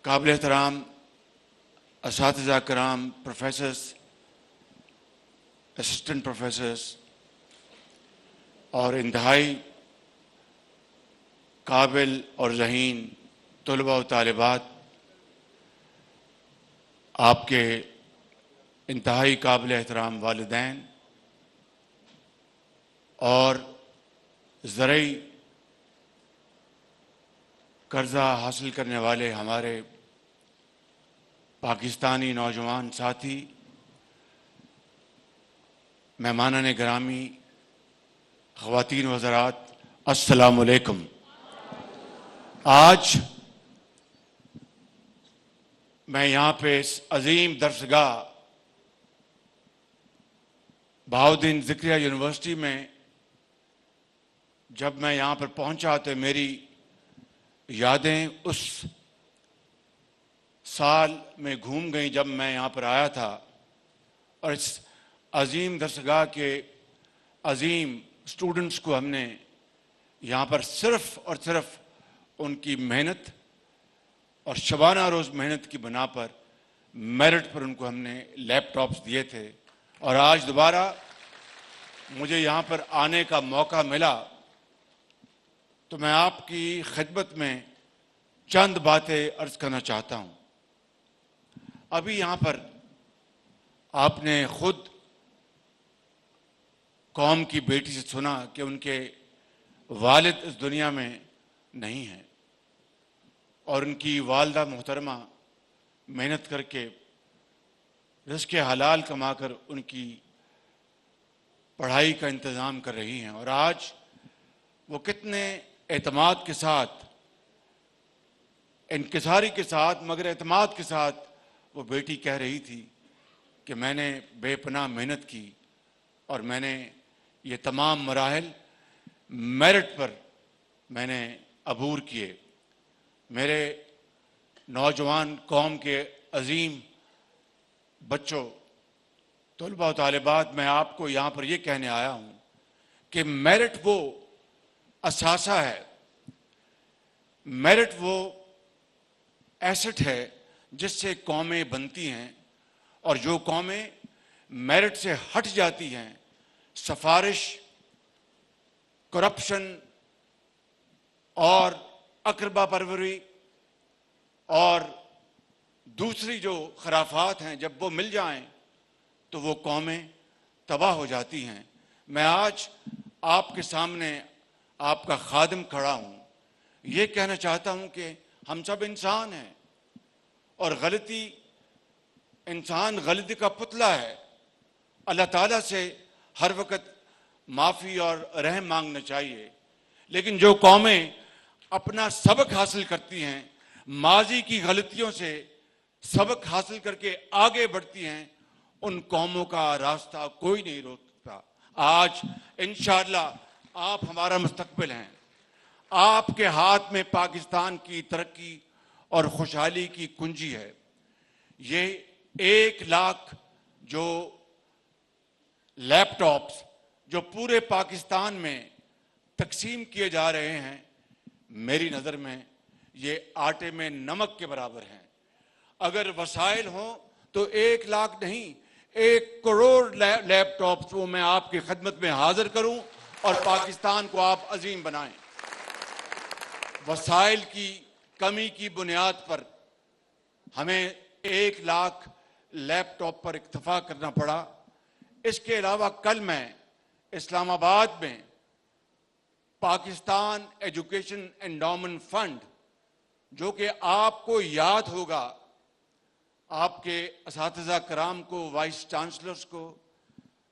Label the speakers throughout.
Speaker 1: قابل احترام اساتذہ کرام، پروفیسرز، اسسٹنٹ پروفیسرز اور انتہائی قابل اور ذہین طلباء و طالبات، آپ کے انتہائی قابل احترام والدین اور زرعی قرضہ حاصل کرنے والے ہمارے پاکستانی نوجوان ساتھی، مہمانان گرامی، خواتین و حضرات، السلام علیکم۔ آج میں یہاں پہ اس عظیم درسگاہ بہاؤالدین ذکریہ یونیورسٹی میں جب میں یہاں پر پہنچا تو میری یادیں اس سال میں گھوم گئیں جب میں یہاں پر آیا تھا، اور اس عظیم درسگاہ کے عظیم اسٹوڈنٹس کو ہم نے یہاں پر صرف اور صرف ان کی محنت اور شبانہ روز محنت کی بنا پر میرٹ پر ان کو ہم نے لیپ ٹاپس دیے تھے، اور آج دوبارہ مجھے یہاں پر آنے کا موقع ملا تو میں آپ کی خدمت میں چند باتیں عرض کرنا چاہتا ہوں۔ ابھی یہاں پر آپ نے خود قوم کی بیٹی سے سنا کہ ان کے والد اس دنیا میں نہیں ہیں، اور ان کی والدہ محترمہ محنت کر کے رزق حلال کما کر ان کی پڑھائی کا انتظام کر رہی ہیں، اور آج وہ کتنے اعتماد کے ساتھ، انکساری کے ساتھ مگر اعتماد کے ساتھ وہ بیٹی کہہ رہی تھی کہ میں نے بے پناہ محنت کی اور میں نے یہ تمام مراحل میرٹ پر میں نے عبور کیے۔ میرے نوجوان قوم کے عظیم بچوں، طلباء و طالبات، میں آپ کو یہاں پر یہ کہنے آیا ہوں کہ میرٹ وہ اثاثہ ہے، میرٹ وہ ایسٹ ہے جس سے قومیں بنتی ہیں، اور جو قومیں میرٹ سے ہٹ جاتی ہیں، سفارش، کرپشن اور اقربا پروری اور دوسری جو خرافات ہیں، جب وہ مل جائیں تو وہ قومیں تباہ ہو جاتی ہیں۔ میں آج آپ کے سامنے آپ کا خادم کھڑا ہوں، یہ کہنا چاہتا ہوں کہ ہم سب انسان ہیں، اور انسان غلطی کا پتلا ہے۔ اللہ تعالیٰ سے ہر وقت معافی اور رحم مانگنا چاہیے، لیکن جو قومیں اپنا سبق حاصل کرتی ہیں، ماضی کی غلطیوں سے سبق حاصل کر کے آگے بڑھتی ہیں، ان قوموں کا راستہ کوئی نہیں روکتا۔ آج انشاءاللہ آپ ہمارا مستقبل ہیں، آپ کے ہاتھ میں پاکستان کی ترقی اور خوشحالی کی کنجی ہے۔ یہ 1 لاکھ جو لیپ ٹاپس جو پورے پاکستان میں تقسیم کیے جا رہے ہیں، میری نظر میں یہ آٹے میں نمک کے برابر ہیں۔ اگر وسائل ہوں تو 1 لاکھ نہیں، 1 کروڑ لیپ ٹاپس وہ میں آپ کی خدمت میں حاضر کروں اور پاکستان کو آپ عظیم بنائیں۔ وسائل کی کمی کی بنیاد پر ہمیں 1 لاکھ لیپ ٹاپ پر اکتفا کرنا پڑا۔ اس کے علاوہ کل میں اسلام آباد میں پاکستان ایجوکیشن انڈاؤمنٹ فنڈ، جو کہ آپ کو یاد ہوگا، آپ کے اساتذہ کرام کو، وائس چانسلرز کو،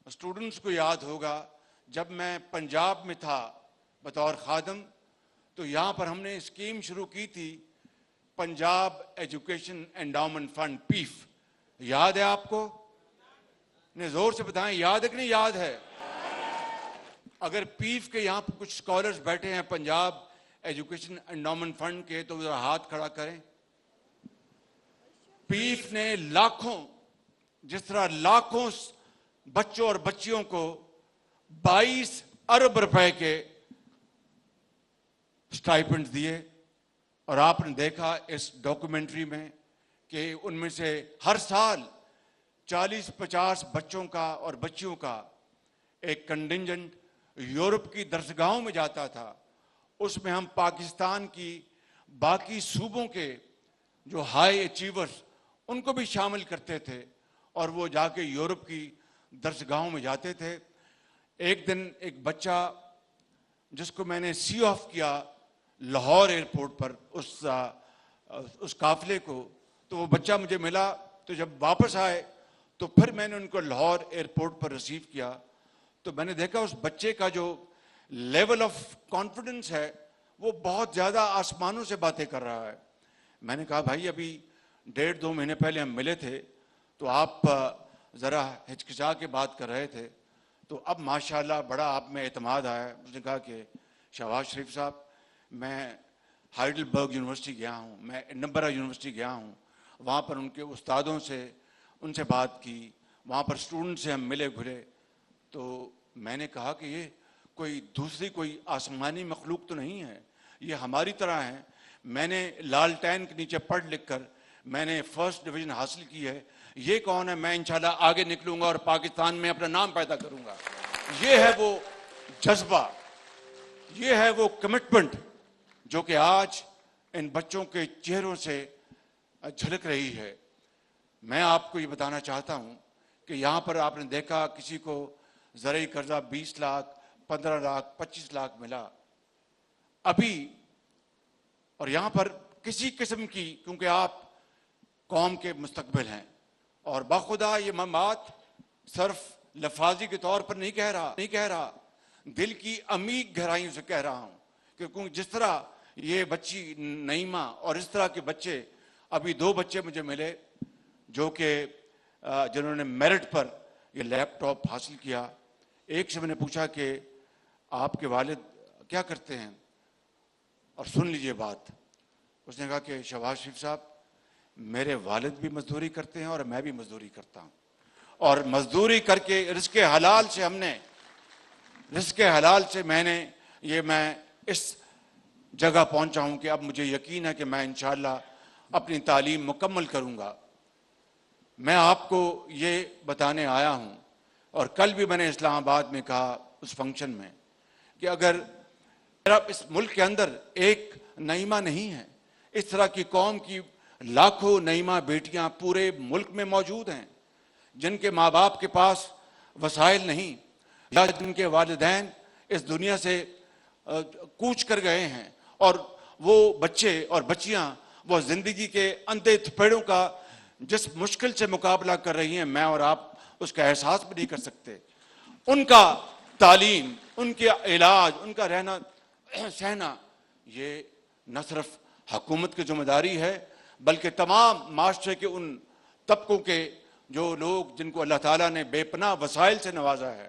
Speaker 1: اسٹوڈنٹس کو یاد ہوگا، جب میں پنجاب میں تھا بطور خادم تو یہاں پر ہم نے اسکیم شروع کی تھی، پنجاب ایجوکیشن انڈاؤمنٹ فنڈ، پیف۔ یاد ہے آپ کو؟ نے زور سے بتائیں، یاد ہے کہ نہیں یاد ہے؟ اگر پیف کے یہاں پر کچھ اسکالرز بیٹھے ہیں پنجاب ایجوکیشن انڈاؤمنٹ فنڈ کے تو ذرا ہاتھ کھڑا کریں۔ پیف نے لاکھوں، جس طرح لاکھوں بچوں اور بچیوں کو 22 ارب روپے کے سٹائپنڈ دیے، اور آپ نے دیکھا اس ڈاکومنٹری میں کہ ان میں سے ہر سال 40-50 بچوں کا اور بچیوں کا ایک کنٹنجنٹ یورپ کی درسگاہوں میں جاتا تھا. اس میں ہم پاکستان کی باقی صوبوں کے جو ہائی اچیورز ان کو بھی شامل کرتے تھے اور وہ جا کے یورپ کی درسگاہوں میں جاتے تھے. ایک دن ایک بچہ جس کو میں نے سی آف کیا لاہور ایئرپورٹ پر اس قافلے کو, تو وہ بچہ مجھے ملا. تو جب واپس آئے تو پھر میں نے ان کو لاہور ایئرپورٹ پر ریسیو کیا, تو میں نے دیکھا اس بچے کا جو لیول آف کانفیڈنس ہے وہ بہت زیادہ آسمانوں سے باتیں کر رہا ہے. میں نے کہا بھائی ابھی 1.5-2 مہینے پہلے ہم ملے تھے تو آپ ذرا ہچکچا کے بات کر رہے تھے, تو اب ماشاءاللہ بڑا آپ میں اعتماد آیا. اس نے کہا کہ شہباز شریف صاحب میں ہائیڈلبرگ یونیورسٹی گیا ہوں, میں ایڈنبرا یونیورسٹی گیا ہوں, وہاں پر ان کے استادوں سے ان سے بات کی, وہاں پر اسٹوڈنٹ سے ہم ملے گھلے. تو میں نے کہا کہ یہ کوئی دوسری کوئی آسمانی مخلوق تو نہیں ہے, یہ ہماری طرح ہیں. میں نے لالٹین کے نیچے پڑھ لکھ کر میں نے فرسٹ ڈویژن حاصل کی ہے, یہ کون ہے؟ میں انشاءاللہ آگے نکلوں گا اور پاکستان میں اپنا نام پیدا کروں گا. یہ ہے وہ جذبہ, یہ ہے وہ کمٹمنٹ جو کہ آج ان بچوں کے چہروں سے جھلک رہی ہے. میں آپ کو یہ بتانا چاہتا ہوں کہ یہاں پر آپ نے دیکھا کسی کو زرعی قرضہ 20 لاکھ 15 لاکھ 25 لاکھ ملا ابھی, اور یہاں پر کسی قسم کی, کیونکہ آپ قوم کے مستقبل ہیں, اور بخدا یہ میں بات صرف لفاظی کے طور پر نہیں کہہ رہا, دل کی عمیق گہرائیوں سے کہہ رہا ہوں. کیونکہ جس طرح یہ بچی نعیمہ اور اس طرح کے بچے, ابھی 2 بچے مجھے ملے جو کہ جنہوں نے میرٹ پر یہ لیپ ٹاپ حاصل کیا. ایک سے میں نے پوچھا کہ آپ کے والد کیا کرتے ہیں, اور سن لیجئے بات, اس نے کہا کہ شہباز شریف صاحب میرے والد بھی مزدوری کرتے ہیں اور میں بھی مزدوری کرتا ہوں, اور مزدوری کر کے رزق حلال سے میں اس جگہ پہنچا ہوں کہ اب مجھے یقین ہے کہ میں انشاءاللہ اپنی تعلیم مکمل کروں گا. میں آپ کو یہ بتانے آیا ہوں, اور کل بھی میں نے اسلام آباد میں کہا اس فنکشن میں کہ اگر اس ملک کے اندر ایک نعیمہ نہیں ہے, اس طرح کی قوم کی لاکھوں نعیمہ بیٹیاں پورے ملک میں موجود ہیں جن کے ماں باپ کے پاس وسائل نہیں, یا جن کے والدین اس دنیا سے کوچ کر گئے ہیں, اور وہ بچے اور بچیاں وہ زندگی کے اندھے تھپیڑوں کا جس مشکل سے مقابلہ کر رہی ہیں, میں اور آپ اس کا احساس بھی نہیں کر سکتے. ان کا تعلیم, ان کے علاج, ان کا رہنا سہنا, یہ نہ صرف حکومت کی ذمہ داری ہے بلکہ تمام معاشرے کے ان طبقوں کے جو لوگ جن کو اللہ تعالیٰ نے بے پناہ وسائل سے نوازا ہے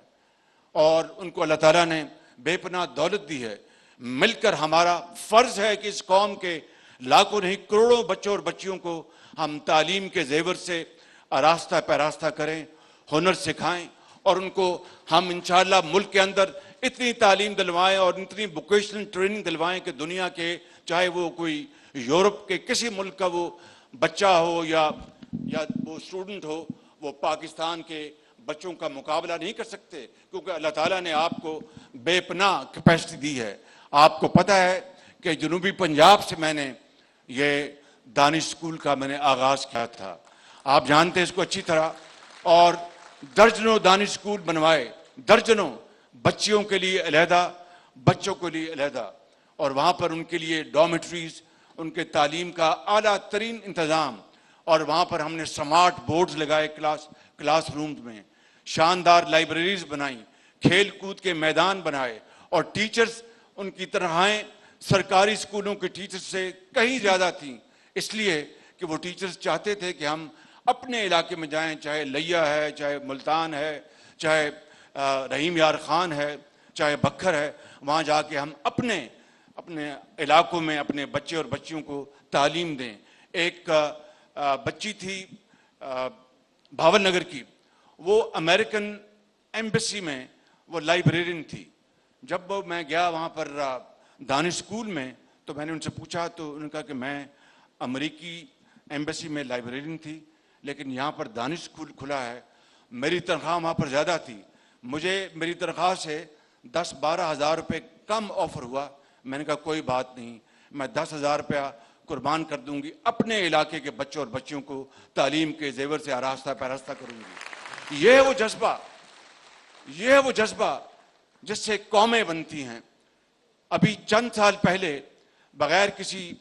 Speaker 1: اور ان کو اللہ تعالیٰ نے بے پناہ دولت دی ہے. مل کر ہمارا فرض ہے کہ اس قوم کے لاکھوں نہیں کروڑوں بچوں اور بچیوں کو ہم تعلیم کے زیور سے آراستہ پیراستہ کریں, ہنر سکھائیں, اور ان کو ہم انشاءاللہ ملک کے اندر اتنی تعلیم دلوائیں اور اتنی ووکیشنل ٹریننگ دلوائیں کہ دنیا کے, چاہے وہ کوئی یورپ کے کسی ملک کا وہ بچہ ہو یا وہ اسٹوڈنٹ ہو, وہ پاکستان کے بچوں کا مقابلہ نہیں کر سکتے, کیونکہ اللہ تعالیٰ نے آپ کو بے پناہ کیپیسٹی دی ہے. آپ کو پتہ ہے کہ جنوبی پنجاب سے میں نے یہ دانش اسکول کا میں نے آغاز کیا تھا, آپ جانتے ہیں اس کو اچھی طرح, اور درجنوں دانش اسکول بنوائے, درجنوں بچیوں کے لیے علیحدہ, بچوں کے لیے علیحدہ, اور وہاں پر ان کے لیے ڈارمیٹریز, ان کے تعلیم کا اعلیٰ ترین انتظام, اور وہاں پر ہم نے سمارٹ بورڈز لگائے کلاس رومز میں, شاندار لائبریریز بنائیں, کھیل کود کے میدان بنائے, اور ٹیچرز ان کی تنخواہیں سرکاری اسکولوں کے ٹیچرز سے کہیں زیادہ تھیں, اس لیے کہ وہ ٹیچرز چاہتے تھے کہ ہم اپنے علاقے میں جائیں, چاہے لیا ہے, چاہے ملتان ہے, چاہے رحیم یار خان ہے, چاہے بکھر ہے, وہاں جا کے ہم اپنے علاقوں میں اپنے بچے اور بچیوں کو تعلیم دیں. ایک بچی تھی بھاول نگر کی, وہ امریکن ایمبیسی میں وہ لائبریرین تھی. جب میں گیا وہاں پر دانش اسکول میں, تو میں نے ان سے پوچھا تو انہوں نے کہا کہ میں امریکی ایمبیسی میں لائبریرین تھی، لیکن یہاں پر دانش اسکول کھلا ہے، میری تنخواہ وہاں پر زیادہ تھی، مجھے میری تنخواہ سے 10-12 ہزار روپے کم آفر ہوا۔ میں نے کہا کوئی بات نہیں، میں 10,000 روپیہ قربان کر دوں گی، اپنے علاقے کے بچوں اور بچیوں کو تعلیم کے زیور سے آراستہ پیراستہ کروں گی۔ یہ ہے وہ جذبہ جس سے قومیں بنتی ہیں۔ ابھی چند سال پہلے بغیر کسی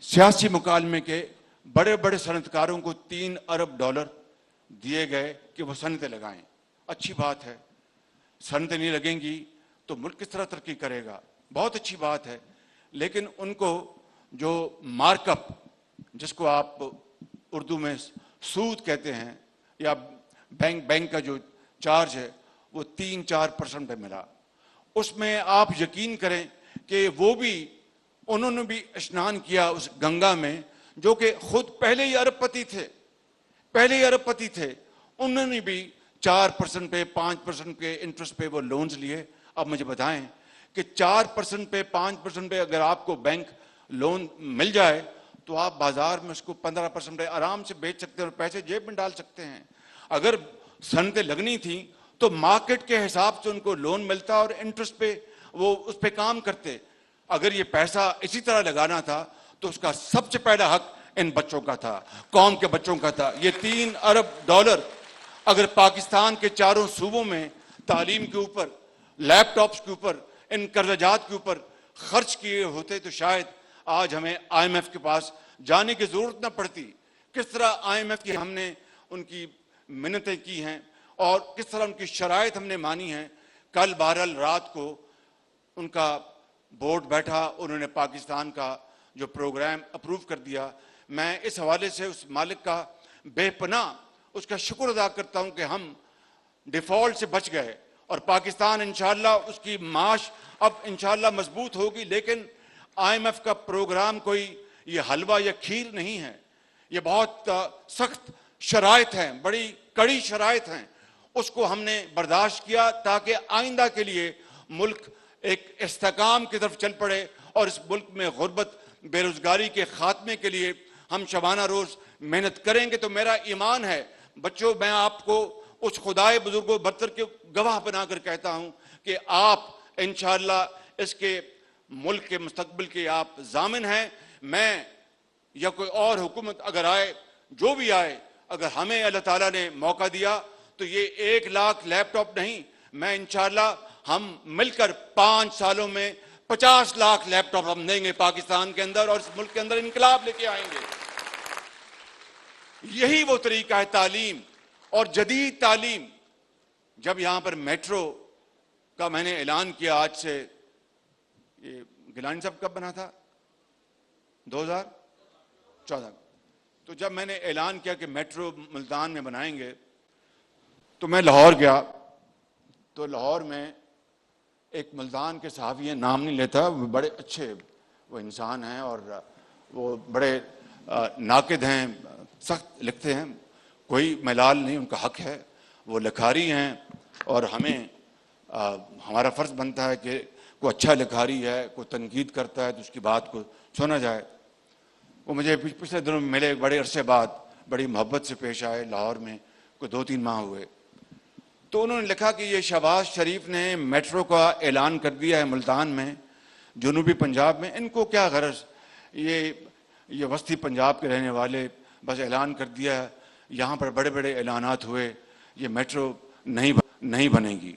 Speaker 1: سیاسی مکالمے کے بڑے بڑے صنعت کاروں کو $3 ارب دیے گئے کہ وہ صنعتیں لگائیں۔ اچھی بات ہے، صنعتیں نہیں لگیں گی تو ملک کس طرح ترقی کرے گا؟ بہت اچھی بات ہے، لیکن ان کو جو مارک اپ، جس کو آپ اردو میں سود کہتے ہیں، یا بینک کا جو چارج ہے، وہ 3-4% پہ ملا۔ اس میں آپ یقین کریں کہ انہوں نے بھی اشنان کیا اس گنگا میں، جو کہ خود پہلے ہی ارب پتی تھے، انہوں نے بھی 4% پہ 5% کے انٹرسٹ پہ وہ لونز لیے۔ اب مجھے بتائیں کہ 4% پہ 5% پہ اگر آپ کو بینک لون مل جائے تو آپ بازار میں اس کو 15% پہ آرام سے بیچ سکتے ہیں اور پیسے جیب میں ڈال سکتے ہیں۔ اگر صنعتیں لگنی تھیں تو مارکیٹ کے حساب سے ان کو لون ملتا اور انٹرسٹ پہ وہ اس پہ کام کرتے۔ اگر یہ پیسہ اسی طرح لگانا تھا تو اس کا سب سے پہلا حق ان بچوں کا تھا، قوم کے بچوں کا تھا۔ یہ $3 ارب اگر پاکستان کے چاروں صوبوں میں تعلیم کے اوپر، لیپ ٹاپس کے اوپر، ان قرض جات کے اوپر خرچ کیے ہوتے تو شاید آج ہمیں IMF کے پاس جانے کی ضرورت نہ پڑتی۔ کس طرح IMF کی ہم نے ان کی منتیں کی ہیں اور کس طرح ان کی شرائط ہم نے مانی ہیں۔ کل بہرحال رات کو ان کا بورڈ بیٹھا، انہوں نے پاکستان کا جو پروگرام اپروو کر دیا۔ میں اس حوالے سے اس مالک کا بے پناہ اس کا شکر ادا کرتا ہوں کہ ہم ڈیفالٹ سے بچ گئے، اور پاکستان انشاءاللہ اس کی معاش اب انشاءاللہ مضبوط ہوگی۔ لیکن IMF کا پروگرام کوئی یہ حلوہ یا کھیر نہیں ہے، یہ بہت سخت شرائط ہیں، بڑی کڑی شرائط ہیں۔ اس کو ہم نے برداشت کیا تاکہ آئندہ کے لیے ملک ایک استحکام کی طرف چل پڑے، اور اس ملک میں غربت، بے روزگاری کے خاتمے کے لیے ہم شبانہ روز محنت کریں گے۔ تو میرا ایمان ہے بچوں، میں آپ کو اس خدائے بزرگ و برتر کے گواہ بنا کر کہتا ہوں کہ آپ انشاءاللہ اس کے ملک کے مستقبل کے آپ ضامن ہیں۔ میں یا کوئی اور حکومت اگر آئے، جو بھی آئے، اگر ہمیں اللہ تعالیٰ نے موقع دیا تو یہ 1 لاکھ لیپ ٹاپ نہیں، میں انشاءاللہ ہم مل کر 5 سالوں میں 50 لاکھ لیپ ٹاپ ہم دیں گے پاکستان کے اندر، اور اس ملک کے اندر انقلاب لے کے آئیں گے۔ یہی وہ طریقہ ہے تعلیم اور جدید تعلیم۔ جب یہاں پر میٹرو کا میں نے اعلان کیا، آج سے یہ گیلانی صاحب کب بنا تھا؟ 2014۔ تو جب میں نے اعلان کیا کہ میٹرو ملتان میں بنائیں گے تو میں لاہور گیا، تو لاہور میں ایک ملتان کے صحافی ہیں، نام نہیں لیتا، وہ بڑے اچھے وہ انسان ہیں اور وہ بڑے ناقد ہیں، سخت لکھتے ہیں، کوئی ملال نہیں، ان کا حق ہے، وہ لکھاری ہیں، اور ہمیں ہمارا فرض بنتا ہے کہ کوئی اچھا لکھاری ہے، کوئی تنقید کرتا ہے تو اس کی بات کو سنا جائے۔ وہ مجھے پچھلے دنوں میں ملے، بڑے عرصے بعد بڑی محبت سے پیش آئے، لاہور میں کوئی 2-3 ماہ ہوئے۔ تو انہوں نے لکھا کہ یہ شہباز شریف نے میٹرو کا اعلان کر دیا ہے ملتان میں، جنوبی پنجاب میں، ان کو کیا غرض، یہ وسطی پنجاب کے رہنے والے، بس اعلان کر دیا ہے، یہاں پر بڑے بڑے اعلانات ہوئے، یہ میٹرو نہیں بنے گی۔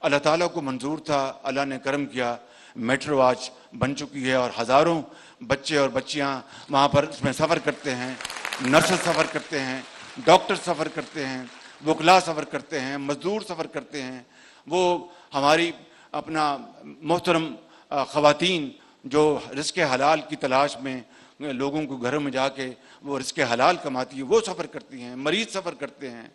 Speaker 1: اللہ تعالیٰ کو منظور تھا، اللہ نے کرم کیا، میٹرو آج بن چکی ہے، اور ہزاروں بچے اور بچیاں وہاں پر اس میں سفر کرتے ہیں، نرسز سفر کرتے ہیں، ڈاکٹر سفر کرتے ہیں، وکلاء سفر کرتے ہیں، مزدور سفر کرتے ہیں۔ وہ ہماری اپنا محترم خواتین جو رزق حلال کی تلاش میں لوگوں کو گھروں میں جا کے وہ رزق حلال کماتی ہیں، وہ سفر کرتی ہیں، مریض سفر کرتے ہیں،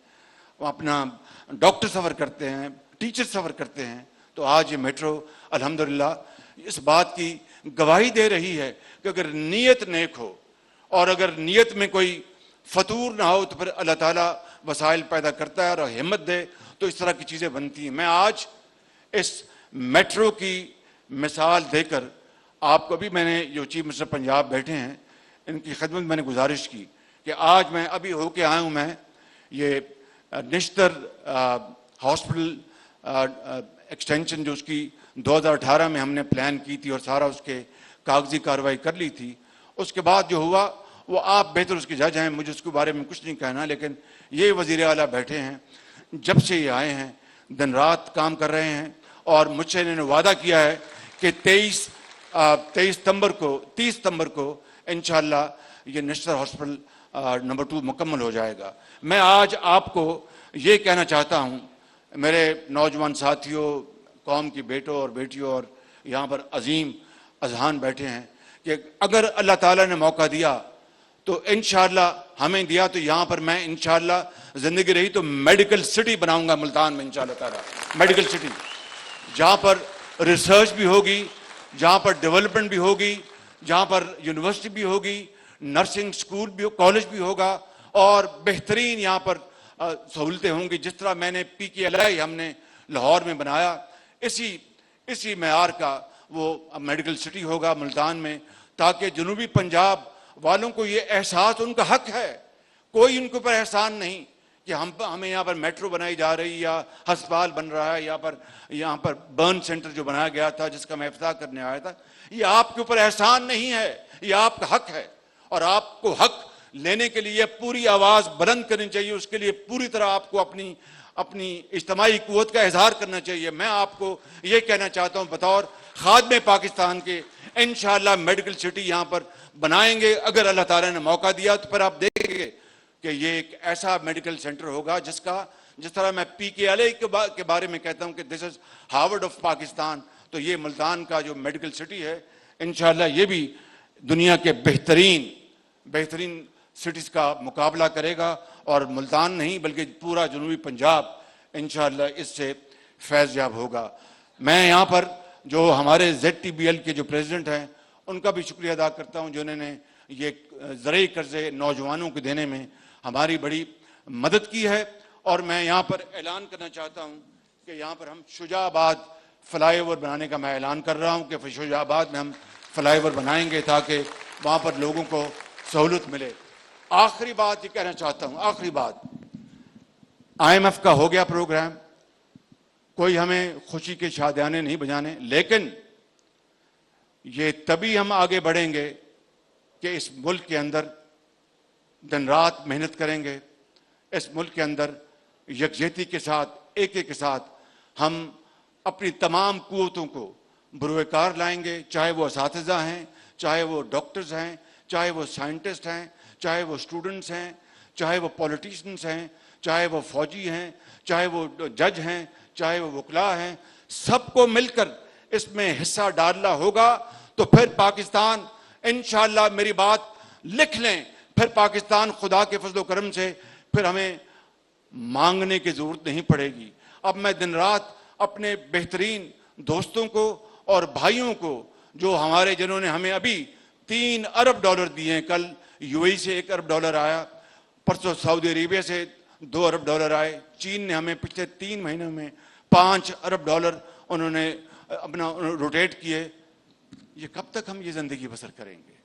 Speaker 1: وہ اپنا ڈاکٹر سفر کرتے ہیں، ٹیچر سفر کرتے ہیں۔ تو آج یہ میٹرو الحمدللہ اس بات کی گواہی دے رہی ہے کہ اگر نیت نیک ہو اور اگر نیت میں کوئی فطور نہ ہو تو پھر اللہ تعالیٰ وسائل پیدا کرتا ہے اور ہمت دے تو اس طرح کی چیزیں بنتی ہیں۔ میں آج اس میٹرو کی مثال دے کر آپ کو بھی میں نے جو چیف منسٹر پنجاب بیٹھے ہیں ان کی خدمت میں نے گزارش کی کہ آج میں ابھی ہو کے آیا ہوں، میں یہ نشتر ہاسپٹل ایکسٹینشن جو اس کی 2018 میں ہم نے پلان کی تھی اور سارا اس کے کاغذی کارروائی کر لی تھی، اس کے بعد جو ہوا وہ آپ بہتر اس کے جج ہیں، مجھے اس کے بارے میں کچھ نہیں کہنا، لیکن یہ وزیر اعلیٰ بیٹھے ہیں، جب سے یہ آئے ہیں دن رات کام کر رہے ہیں، اور مجھ سے انہوں نے وعدہ کیا ہے کہ 30 ستمبر کو انشاءاللہ یہ نشتر ہاسپٹل نمبر 2 مکمل ہو جائے گا۔ میں آج آپ کو یہ کہنا چاہتا ہوں، میرے نوجوان ساتھیوں، قوم کی بیٹوں اور بیٹیوں، اور یہاں پر عظیم اذہان بیٹھے ہیں، کہ اگر اللہ تعالیٰ نے موقع دیا تو انشاءاللہ ہمیں دیا تو یہاں پر میں انشاءاللہ زندگی رہی تو میڈیکل سٹی بناؤں گا ملتان میں انشاءاللہ تعالیٰ، میڈیکل سٹی جہاں پر ریسرچ بھی ہوگی، جہاں پر ڈیولپمنٹ بھی ہوگی، جہاں پر یونیورسٹی بھی ہوگی، نرسنگ سکول بھی، کالج بھی ہوگا، اور بہترین یہاں پر سہولتیں ہوں گی۔ جس طرح میں نے PKLI ہم نے لاہور میں بنایا، اسی معیار کا وہ میڈیکل سٹی ہوگا ملتان میں، تاکہ جنوبی پنجاب والوں کو یہ احساس، ان کا حق ہے، کوئی ان کے اوپر احسان نہیں کہ ہمیں یہاں پر میٹرو بنائی جا رہی یا ہسپتال بن رہا ہے، یہاں پر برن سینٹر جو بنایا گیا تھا جس کا میں افتتاح کرنے آیا تھا، یہ آپ کے اوپر احسان نہیں ہے، یہ آپ کا حق ہے، اور آپ کو حق لینے کے لیے پوری آواز بلند کرنی چاہیے، اس کے لیے پوری طرح آپ کو اپنی اجتماعی قوت کا اظہار کرنا چاہیے۔ میں آپ کو یہ کہنا چاہتا ہوں بطور خادم پاکستان کے، انشاءاللہ میڈیکل سٹی یہاں پر بنائیں گے، اگر اللہ تعالیٰ نے موقع دیا تو پھر آپ دیکھیں گے کہ یہ ایک ایسا میڈیکل سینٹر ہوگا جس طرح میں PKLI کے بارے میں کہتا ہوں کہ دس از ہارورڈ آف پاکستان، تو یہ ملتان کا جو میڈیکل سٹی ہے انشاءاللہ یہ بھی دنیا کے بہترین سٹیز کا مقابلہ کرے گا، اور ملتان نہیں بلکہ پورا جنوبی پنجاب انشاءاللہ اس سے فیض یاب ہوگا۔ میں یہاں پر جو ہمارے ZTBL کے جو پریزیڈنٹ ہیں ان کا بھی شکریہ ادا کرتا ہوں، جنہوں نے یہ زرعی قرضے نوجوانوں کو دینے میں ہماری بڑی مدد کی ہے، اور میں یہاں پر اعلان کرنا چاہتا ہوں کہ یہاں پر ہم شجاع آباد فلائی اوور بنانے کا میں اعلان کر رہا ہوں کہ شجاع آباد میں ہم فلائی اوور بنائیں گے تاکہ وہاں پر لوگوں کو سہولت ملے۔ آخری بات یہ کہنا چاہتا ہوں، آخری بات، IMF کا ہو گیا پروگرام، کوئی ہمیں خوشی کے شادیانے نہیں بجانے، لیکن یہ تبھی ہم آگے بڑھیں گے کہ اس ملک کے اندر دن رات محنت کریں گے، اس ملک کے اندر یکجہتی کے ساتھ، ایک کے ساتھ ہم اپنی تمام قوتوں کو بروئے کار لائیں گے، چاہے وہ اساتذہ ہیں، چاہے وہ ڈاکٹرز ہیں، چاہے وہ سائنٹسٹ ہیں، چاہے وہ اسٹوڈنٹس ہیں، چاہے وہ پولیٹیشنز ہیں، چاہے وہ فوجی ہیں، چاہے وہ جج ہیں، چاہے وہ وکلاء ہیں، سب کو مل کر اس میں حصہ ڈالنا ہوگا، تو پھر پاکستان انشاءاللہ، میری بات لکھ لیں، پھر پاکستان خدا کے فضل و کرم سے پھر ہمیں مانگنے کی ضرورت نہیں پڑے گی۔ اب میں دن رات اپنے بہترین دوستوں کو اور بھائیوں کو جو ہمارے، جنہوں نے ہمیں ابھی $3 ارب دیے ہیں، کل UAE سے $1 ارب آیا، پرسوں سعودی عربیہ سے $2 ارب آئے، چین نے ہمیں پچھلے 3 مہینوں میں $5 ارب انہوں نے اپنا روٹیٹ کیے۔ یہ کب تک ہم یہ زندگی بسر کریں گے؟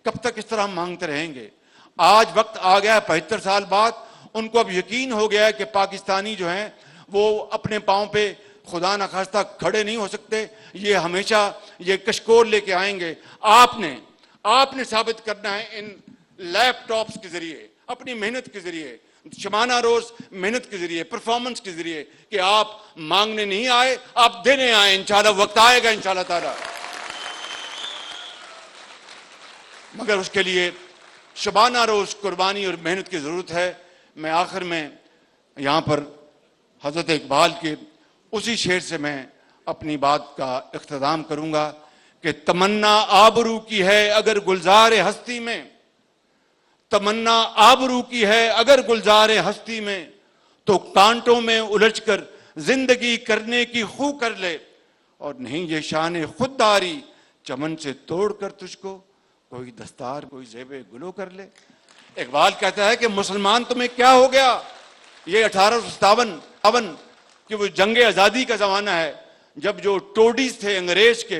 Speaker 1: کب تک اس طرح ہم مانگتے رہیں گے؟ آج وقت آ گیا ہے، 75 سال بعد ان کو اب یقین ہو گیا ہے کہ پاکستانی جو ہیں وہ اپنے پاؤں پہ خدا نخواستہ کھڑے نہیں ہو سکتے، یہ ہمیشہ یہ کشکول لے کے آئیں گے۔ آپ نے ثابت کرنا ہے ان لیپ ٹاپس کے ذریعے، اپنی محنت کے ذریعے، شبانہ روز محنت کے ذریعے، پرفارمنس کے ذریعے، کہ آپ مانگنے نہیں آئے، آپ دینے آئے۔ انشاءاللہ وقت آئے گا انشاءاللہ تعالی، مگر اس کے لیے شبانہ روز قربانی اور محنت کی ضرورت ہے۔ میں آخر میں یہاں پر حضرت اقبال کے اسی شعر سے میں اپنی بات کا اختتام کروں گا کہ تمنا آبرو کی ہے اگر گلزار ہستی میں، تمنا آبرو کی ہے اگر گلزار ہستی میں، تو کانٹوں میں الجھ کر زندگی کرنے کی خو کر لے، اور نہیں یہ شان خودداری چمن سے توڑ کر تجھ کو کوئی دستار کوئی زیب گلو کر لے۔ اقبال کہتا ہے کہ مسلمان تمہیں کیا ہو گیا؟ یہ 1857 کہ وہ جنگ آزادی کا زمانہ ہے، جب جو ٹوڈیز تھے انگریز کے،